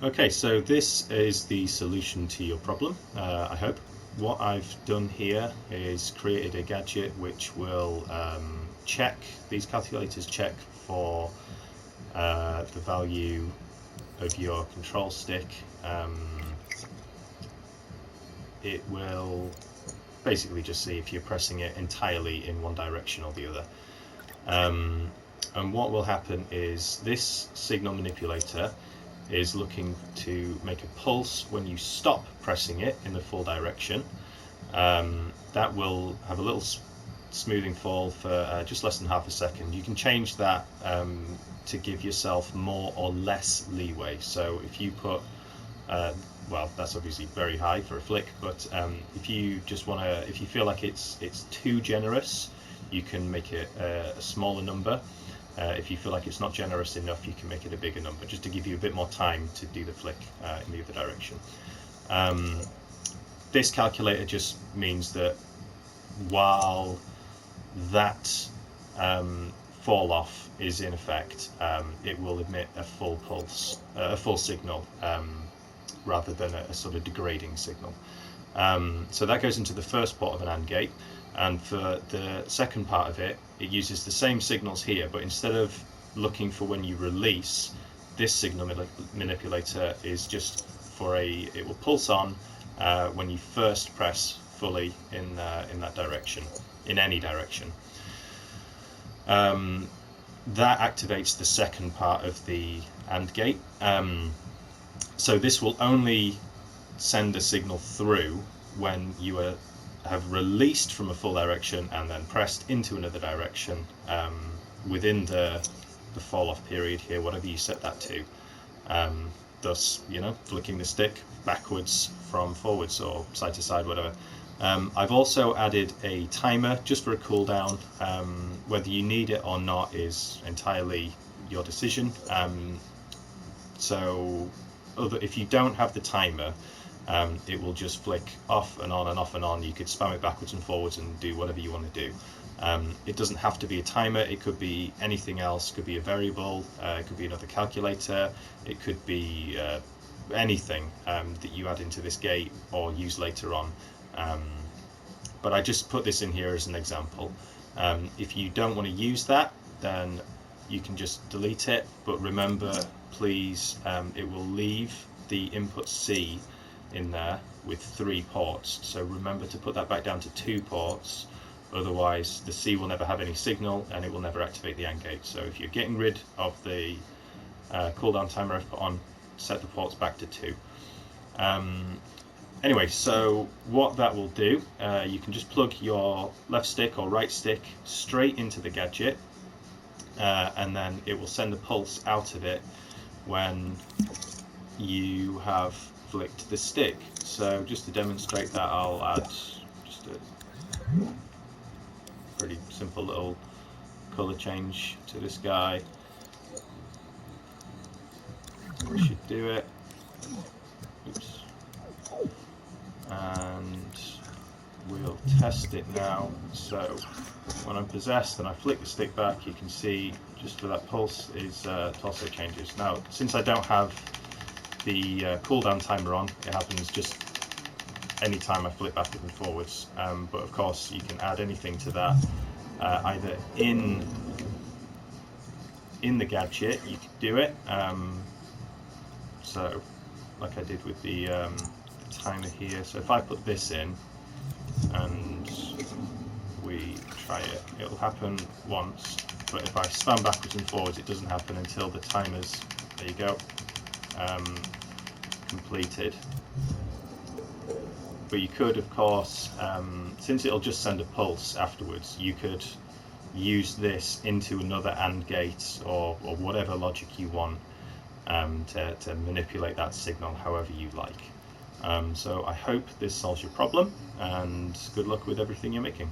Okay, so this is the solution to your problem, I hope. What I've done here is created a gadget which will check, these calculators check for the value of your control stick. It will basically just see if you're pressing it entirely in one direction or the other. And what will happen is this signal manipulator is looking to make a pulse when you stop pressing it in the full direction. That will have a little smoothing fall for just less than half a second. You can change that to give yourself more or less leeway. So if you put well, that's obviously very high for a flick, but if you just want to, if you feel like it's too generous, you can make it a smaller number. If you feel like it's not generous enough, you can make it a bigger number, just to give you a bit more time to do the flick in the other direction. This calculator just means that while that fall off is in effect, it will emit a full pulse, a full signal, rather than a sort of degrading signal. So that goes into the first port of an AND gate, and for the second part of it, it uses the same signals here, but instead of looking for when you release, this signal manipulator is just for it will pulse on when you first press fully in that direction, in any direction. That activates the second part of the AND gate. So this will only send a signal through when you have released from a full direction and then pressed into another direction within the fall off period here, whatever you set that to. Thus, flicking the stick backwards from forwards or side to side, whatever. I've also added a timer just for a cooldown. Whether you need it or not is entirely your decision. So if you don't have the timer, it will just flick off and on and off and on. You could spam it backwards and forwards and do whatever you want to do. It doesn't have to be a timer, it could be anything else. It could be a variable, it could be another calculator, it could be anything that you add into this gate or use later on. But I just put this in here as an example. If you don't want to use that, then you can just delete it, but remember, please, it will leave the input C in there with 3 ports, so remember to put that back down to 2 ports, otherwise the C will never have any signal and it will never activate the AND gate. So if you're getting rid of the cooldown timer I've put on, set the ports back to 2. Anyway, so what that will do, you can just plug your left stick or right stick straight into the gadget, and then it will send a pulse out of it when you have flicked the stick. So just to demonstrate that, I'll add just a pretty simple little color change to this guy. We should do it. Oops. And we'll test it now. So when I'm possessed and I flick the stick back, you can see just for that pulse is it also changes. Now, since I don't have the cooldown timer on, it happens just any time I flip backwards and forwards. But of course, you can add anything to that, either in the gadget. You can do it. So, like I did with the timer here. So if I put this in and we try it, it'll happen once. But if I stand backwards and forwards, it doesn't happen until the timer's, there you go, completed. But you could, of course, since it'll just send a pulse afterwards, you could use this into another AND gate or whatever logic you want to manipulate that signal however you like. So I hope this solves your problem, and good luck with everything you're making.